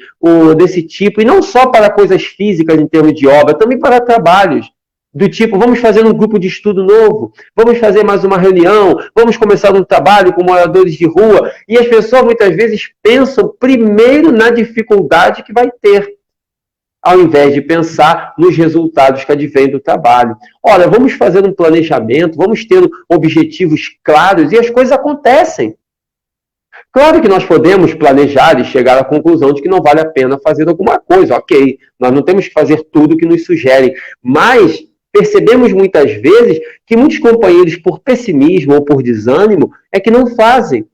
[SPEAKER 1] desse tipo, e não só para coisas físicas em termos de obra, também para trabalhos. Do tipo, vamos fazer um grupo de estudo novo, vamos fazer mais uma reunião, vamos começar um trabalho com moradores de rua. E as pessoas muitas vezes pensam primeiro na dificuldade que vai ter, ao invés de pensar nos resultados que advêm do trabalho. Olha, vamos fazer um planejamento, vamos ter objetivos claros e as coisas acontecem. Claro que nós podemos planejar e chegar à conclusão de que não vale a pena fazer alguma coisa, ok. Nós não temos que fazer tudo o que nos sugerem, mas percebemos muitas vezes que muitos companheiros, por pessimismo ou por desânimo, é que não fazem.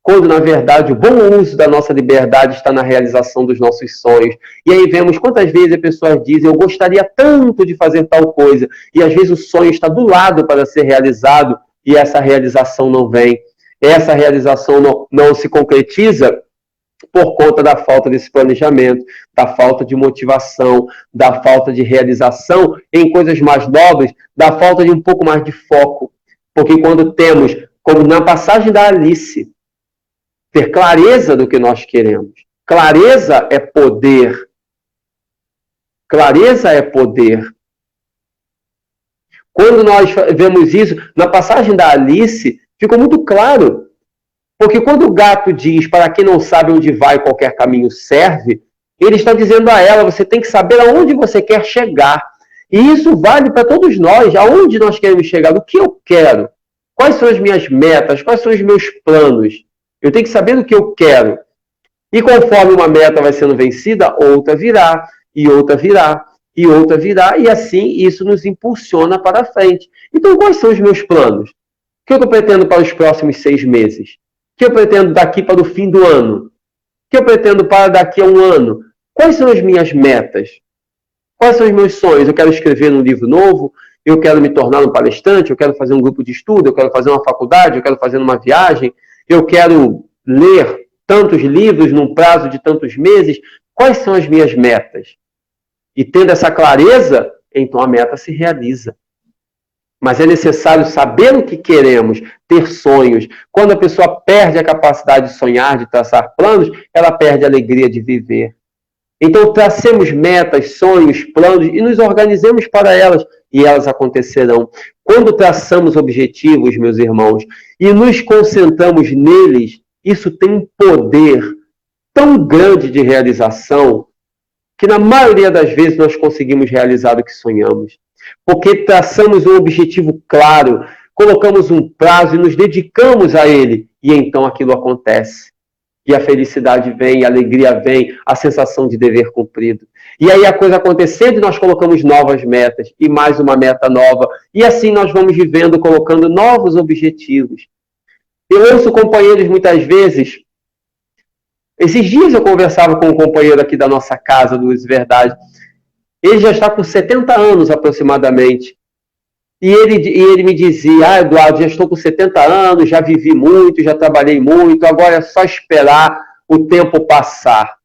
[SPEAKER 1] Quando, na verdade, o bom uso da nossa liberdade está na realização dos nossos sonhos. E aí vemos quantas vezes as pessoas dizem, eu gostaria tanto de fazer tal coisa, e às vezes o sonho está do lado para ser realizado, e essa realização não vem. Essa realização não se concretiza por conta da falta desse planejamento, da falta de motivação, da falta de realização em coisas mais novas, da falta de um pouco mais de foco. Porque quando temos, como na passagem da Alice, ter clareza do que nós queremos. Clareza é poder. Clareza é poder. Quando nós vemos isso, na passagem da Alice, ficou muito claro. Porque quando o gato diz, para quem não sabe onde vai, qualquer caminho serve, ele está dizendo a ela, você tem que saber aonde você quer chegar. E isso vale para todos nós, aonde nós queremos chegar, o que eu quero, quais são as minhas metas, quais são os meus planos. Eu tenho que saber o que eu quero. E conforme uma meta vai sendo vencida, outra virá, e outra virá, e outra virá, e assim isso nos impulsiona para frente. Então, quais são os meus planos? O que eu pretendo para os próximos 6 meses? O que eu pretendo daqui para o fim do ano? O que eu pretendo para daqui a um ano? Quais são as minhas metas? Quais são os meus sonhos? Eu quero escrever um livro novo, eu quero me tornar um palestrante, eu quero fazer um grupo de estudo, eu quero fazer uma faculdade, eu quero fazer uma viagem, eu quero ler tantos livros num prazo de tantos meses. Quais são as minhas metas? E tendo essa clareza, então a meta se realiza. Mas é necessário saber o que queremos, ter sonhos. Quando a pessoa perde a capacidade de sonhar, de traçar planos, ela perde a alegria de viver. Então, tracemos metas, sonhos, planos e nos organizemos para elas, e elas acontecerão. Quando traçamos objetivos, meus irmãos, e nos concentramos neles, isso tem um poder tão grande de realização, que na maioria das vezes nós conseguimos realizar o que sonhamos. Porque traçamos um objetivo claro, colocamos um prazo e nos dedicamos a ele, e então aquilo acontece. E a felicidade vem, a alegria vem, a sensação de dever cumprido. E aí a coisa acontecendo, nós colocamos novas metas, e mais uma meta nova, e assim nós vamos vivendo, colocando novos objetivos. Eu ouço companheiros muitas vezes, esses dias eu conversava com um companheiro aqui da nossa casa, do Luz e Verdade, ele já está com 70 anos aproximadamente. E ele me dizia, Eduardo, já estou com 70 anos, já vivi muito, já trabalhei muito, agora é só esperar o tempo passar.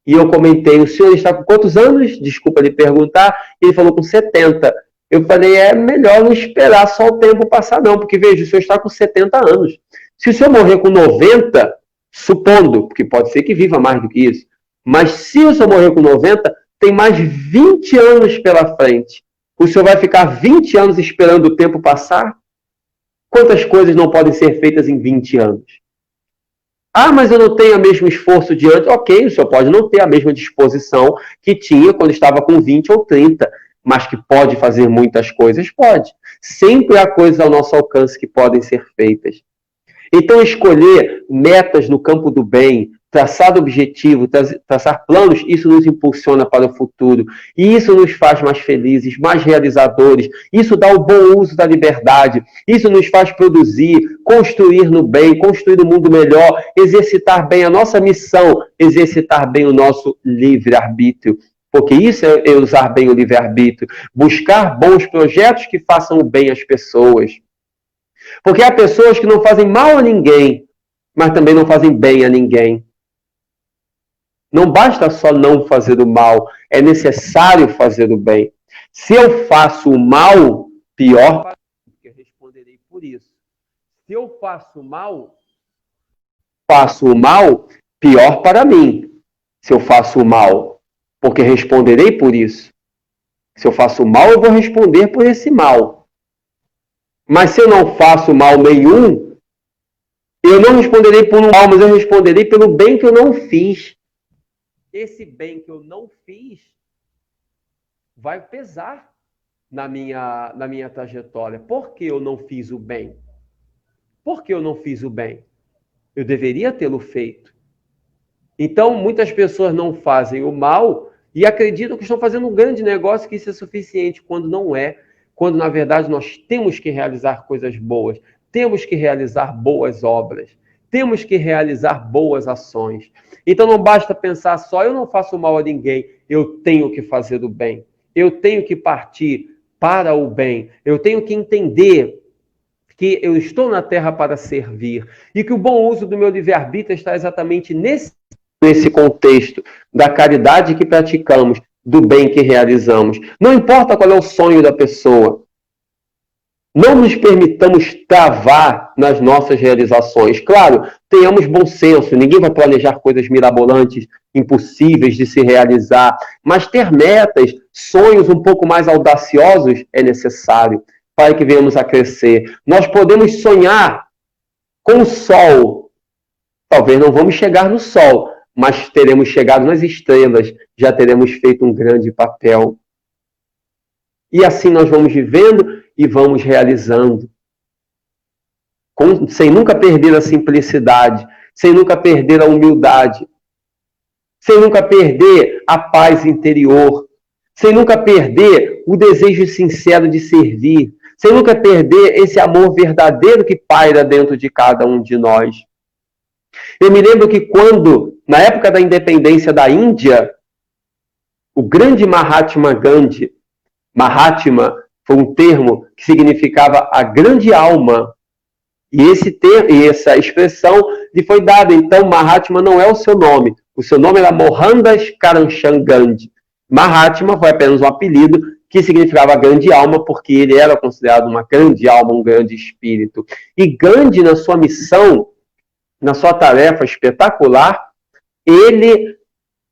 [SPEAKER 1] E eu comentei, o senhor está com quantos anos? Desculpa lhe perguntar. Ele falou com 70. Eu falei, é melhor não esperar só o tempo passar não, porque veja, o senhor está com 70 anos. Se o senhor morrer com 90, supondo, porque pode ser que viva mais do que isso, mas se o senhor morrer com 90, tem mais 20 anos pela frente. O senhor vai ficar 20 anos esperando o tempo passar? Quantas coisas não podem ser feitas em 20 anos? Ah, mas eu não tenho o mesmo esforço de antes. Ok, o senhor pode não ter a mesma disposição que tinha quando estava com 20 ou 30, mas que pode fazer muitas coisas? Pode. Sempre há coisas ao nosso alcance que podem ser feitas. Então, escolher metas no campo do bem, traçar objetivo, traçar planos, isso nos impulsiona para o futuro. E isso nos faz mais felizes, mais realizadores. Isso dá o bom uso da liberdade. Isso nos faz produzir, construir no bem, construir um mundo melhor, exercitar bem a nossa missão, exercitar bem o nosso livre-arbítrio. Porque isso é usar bem o livre-arbítrio. Buscar bons projetos que façam o bem às pessoas. Porque há pessoas que não fazem mal a ninguém, mas também não fazem bem a ninguém. Não basta só não fazer o mal, é necessário fazer o bem. Se eu faço o mal, pior para mim, porque responderei por isso. Se eu faço o mal, pior para mim. Se eu faço o mal, porque responderei por isso. Se eu faço mal, eu vou responder por esse mal. Mas se eu não faço mal nenhum, eu não responderei por um mal, mas eu responderei pelo bem que eu não fiz. Esse bem que eu não fiz vai pesar na minha trajetória. Por que eu não fiz o bem? Por que eu não fiz o bem? Eu deveria tê-lo feito. Então, muitas pessoas não fazem o mal e acreditam que estão fazendo um grande negócio, que isso é suficiente, quando não é. Quando, na verdade, nós temos que realizar coisas boas, temos que realizar boas obras, temos que realizar boas ações. Então, não basta pensar só, eu não faço mal a ninguém, eu tenho que fazer o bem. Eu tenho que partir para o bem. Eu tenho que entender que eu estou na Terra para servir e que o bom uso do meu livre-arbítrio está exatamente nesse contexto da caridade que praticamos, do bem que realizamos. Não importa qual é o sonho da pessoa. Não nos permitamos travar nas nossas realizações. Claro, tenhamos bom senso, ninguém vai planejar coisas mirabolantes, impossíveis de se realizar, mas ter metas, sonhos um pouco mais audaciosos é necessário para que venhamos a crescer. Nós podemos sonhar com o sol. Talvez não vamos chegar no sol, mas teremos chegado nas estrelas, já teremos feito um grande papel. E assim nós vamos vivendo e vamos realizando, sem nunca perder a simplicidade, sem nunca perder a humildade, sem nunca perder a paz interior, sem nunca perder o desejo sincero de servir, sem nunca perder esse amor verdadeiro que paira dentro de cada um de nós. Eu me lembro que quando, na época da independência da Índia, o grande Mahatma Gandhi, Mahatma foi um termo que significava a grande alma, e essa expressão lhe foi dada. Então, Mahatma não é o seu nome era Mohandas Karamchand Gandhi. Mahatma foi apenas um apelido que significava grande alma, porque ele era considerado uma grande alma, um grande espírito. E Gandhi, na sua missão, na sua tarefa espetacular, ele,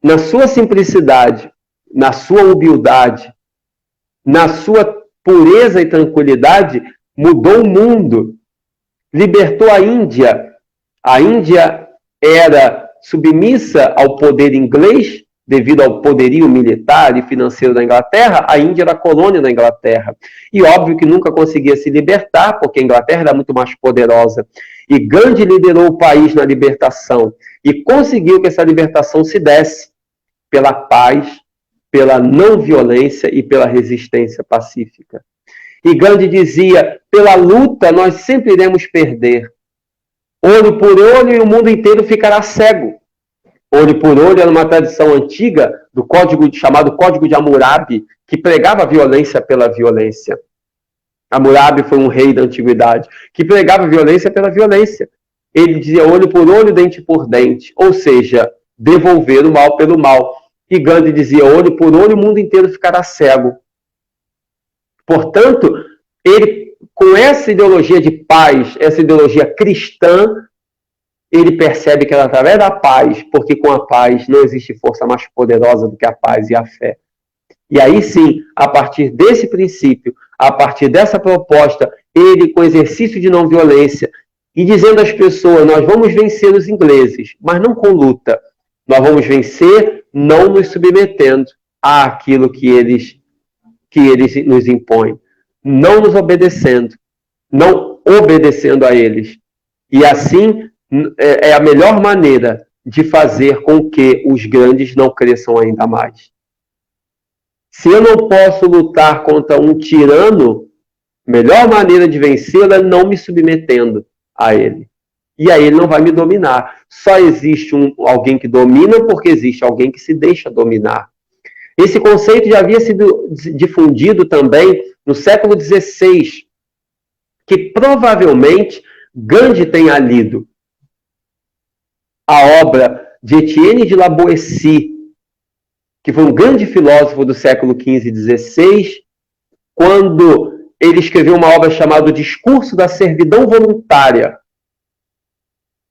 [SPEAKER 1] na sua simplicidade, na sua humildade, na sua pureza e tranquilidade, mudou o mundo, libertou a Índia. A Índia era submissa ao poder inglês, devido ao poderio militar e financeiro da Inglaterra. A Índia era colônia da Inglaterra. E óbvio que nunca conseguia se libertar, porque a Inglaterra era muito mais poderosa. E Gandhi liderou o país na libertação e conseguiu que essa libertação se desse pela paz, pela não violência e pela resistência pacífica. E Gandhi dizia, pela luta nós sempre iremos perder. Olho por olho e o mundo inteiro ficará cego. Olho por olho era uma tradição antiga do chamado Código de Hammurabi, que pregava a violência pela violência. Hammurabi foi um rei da antiguidade, que pregava a violência pela violência. Ele dizia olho por olho, dente por dente, ou seja, devolver o mal pelo mal. E Gandhi dizia, olho por olho, o mundo inteiro ficará cego. Portanto, ele, com essa ideologia de paz, essa ideologia cristã, ele percebe que é através da paz, porque com a paz não existe força mais poderosa do que a paz e a fé. E aí sim, a partir desse princípio, a partir dessa proposta, ele, com exercício de não violência, e dizendo às pessoas, nós vamos vencer os ingleses, mas não com luta. Nós vamos vencer não nos submetendo àquilo que eles nos impõem, não nos obedecendo, não obedecendo a eles. E assim é a melhor maneira de fazer com que os grandes não cresçam ainda mais. Se eu não posso lutar contra um tirano, a melhor maneira de vencê-lo é não me submetendo a ele. E aí ele não vai me dominar. Só existe alguém que domina porque existe alguém que se deixa dominar. Esse conceito já havia sido difundido também no século XVI, que provavelmente Gandhi tenha lido a obra de Etienne de La Boétie, que foi um grande filósofo do século XV e XVI, quando ele escreveu uma obra chamada Discurso da Servidão Voluntária.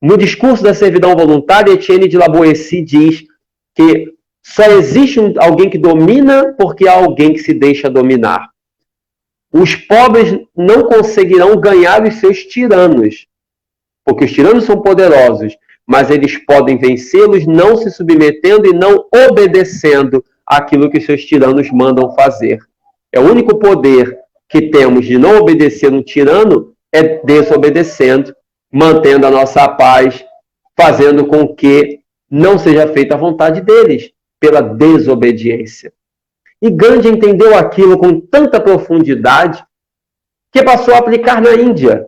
[SPEAKER 1] No Discurso da Servidão Voluntária, Etienne de La Boétie diz que Só existe alguém que domina porque há alguém que se deixa dominar. Os pobres não conseguirão ganhar os seus tiranos, porque os tiranos são poderosos, mas eles podem vencê-los não se submetendo e não obedecendo àquilo que os seus tiranos mandam fazer. É o único poder que temos de não obedecer um tirano é desobedecendo, mantendo a nossa paz, fazendo com que não seja feita a vontade deles, pela desobediência. E Gandhi entendeu aquilo com tanta profundidade que passou a aplicar na Índia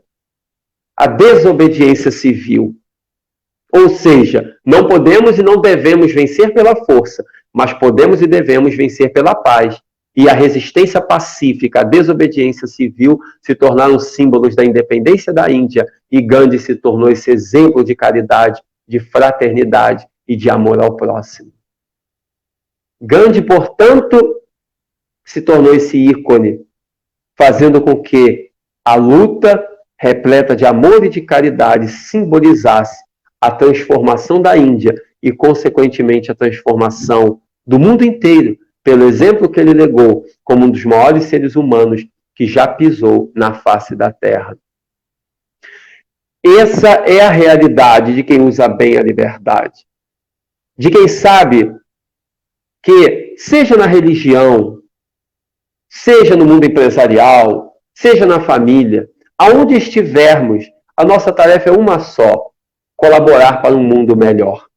[SPEAKER 1] a desobediência civil. Ou seja, não podemos e não devemos vencer pela força, mas podemos e devemos vencer pela paz. E a resistência pacífica, a desobediência civil se tornaram símbolos da independência da Índia e Gandhi se tornou esse exemplo de caridade, de fraternidade e de amor ao próximo. Gandhi, portanto, se tornou esse ícone, fazendo com que a luta repleta de amor e de caridade simbolizasse a transformação da Índia e, consequentemente, a transformação do mundo inteiro, pelo exemplo que ele legou como um dos maiores seres humanos que já pisou na face da Terra. Essa é a realidade de quem usa bem a liberdade. De quem sabe que, seja na religião, seja no mundo empresarial, seja na família, aonde estivermos, a nossa tarefa é uma só: colaborar para um mundo melhor,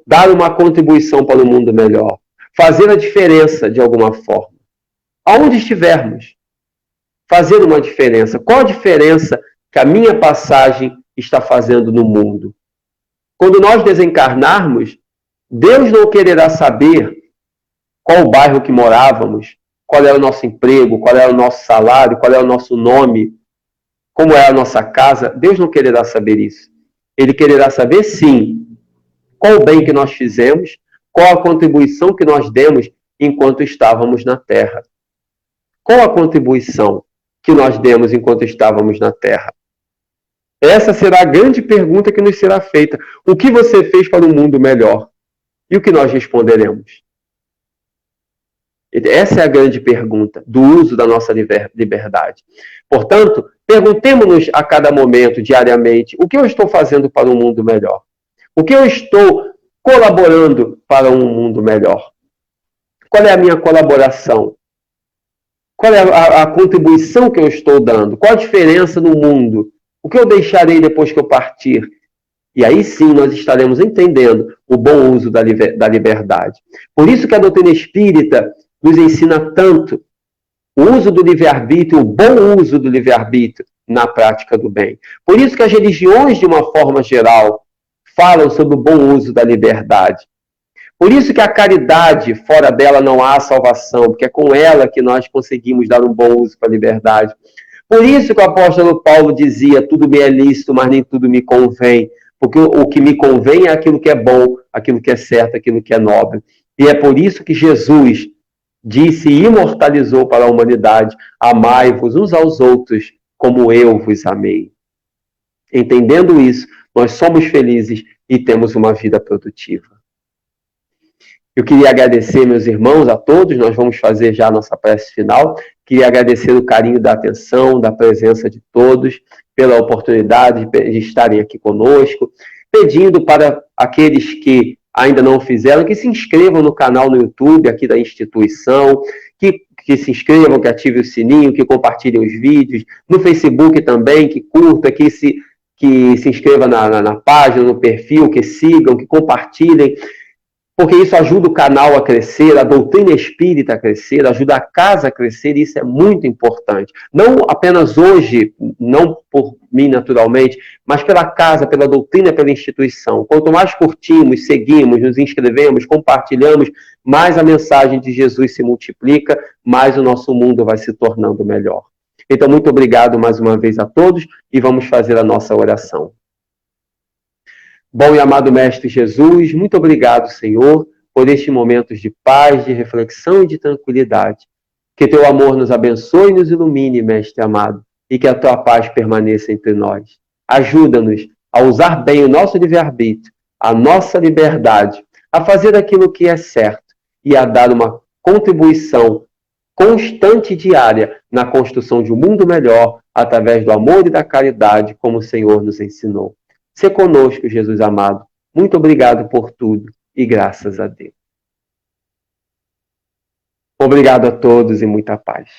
[SPEAKER 1] dar uma contribuição para um mundo melhor, fazer a diferença de alguma forma. Aonde estivermos, fazer uma diferença. Qual a diferença que a minha passagem está fazendo no mundo? Quando nós desencarnarmos, Deus não quererá saber qual o bairro que morávamos, qual era o nosso emprego, qual era o nosso salário, qual era o nosso nome, como é a nossa casa. Deus não quererá saber isso. Ele quererá saber, sim, qual o bem que nós fizemos, qual a contribuição que nós demos enquanto estávamos na Terra. Qual a contribuição que nós demos enquanto estávamos na Terra? Essa será a grande pergunta que nos será feita. O que você fez para um mundo melhor? E o que nós responderemos? Essa é a grande pergunta do uso da nossa liberdade. Portanto, perguntemos-nos a cada momento, diariamente, o que eu estou fazendo para um mundo melhor? O que eu estou colaborando para um mundo melhor? Qual é a minha colaboração? Qual é a contribuição que eu estou dando? Qual a diferença no mundo? O que eu deixarei depois que eu partir? E aí sim nós estaremos entendendo o bom uso da liberdade. Por isso que a doutrina espírita nos ensina tanto o uso do livre-arbítrio, o bom uso do livre-arbítrio na prática do bem. Por isso que as religiões, de uma forma geral, falam sobre o bom uso da liberdade. Por isso que a caridade, fora dela não há salvação, porque é com ela que nós conseguimos dar um bom uso para a liberdade. Por isso que o apóstolo Paulo dizia: tudo me é lícito, mas nem tudo me convém. Porque o que me convém é aquilo que é bom, aquilo que é certo, aquilo que é nobre. E é por isso que Jesus disse e imortalizou para a humanidade: amai-vos uns aos outros como eu vos amei. Entendendo isso, nós somos felizes e temos uma vida produtiva. Eu queria agradecer, meus irmãos, a todos. Nós vamos fazer já a nossa prece final. Queria agradecer o carinho da atenção, da presença de todos, pela oportunidade de estarem aqui conosco, pedindo para aqueles que ainda não fizeram, que se inscrevam no canal no YouTube aqui da instituição, que se inscrevam, que ativem o sininho, que compartilhem os vídeos, no Facebook também, que curta, que se inscreva na página, no perfil, que sigam, que compartilhem, porque isso ajuda o canal a crescer, a doutrina espírita a crescer, ajuda a casa a crescer, e isso é muito importante. Não apenas hoje, não por mim naturalmente, mas pela casa, pela doutrina, pela instituição. Quanto mais curtimos, seguimos, nos inscrevemos, compartilhamos, mais a mensagem de Jesus se multiplica, mais o nosso mundo vai se tornando melhor. Então, muito obrigado mais uma vez a todos, e vamos fazer a nossa oração. Bom e amado Mestre Jesus, muito obrigado, Senhor, por estes momentos de paz, de reflexão e de tranquilidade. Que teu amor nos abençoe e nos ilumine, Mestre amado, e que a tua paz permaneça entre nós. Ajuda-nos a usar bem o nosso livre-arbítrio, a nossa liberdade, a fazer aquilo que é certo e a dar uma contribuição constante e diária na construção de um mundo melhor, através do amor e da caridade, como o Senhor nos ensinou. Se conosco, Jesus amado. Muito obrigado por tudo e graças a Deus. Obrigado a todos e muita paz.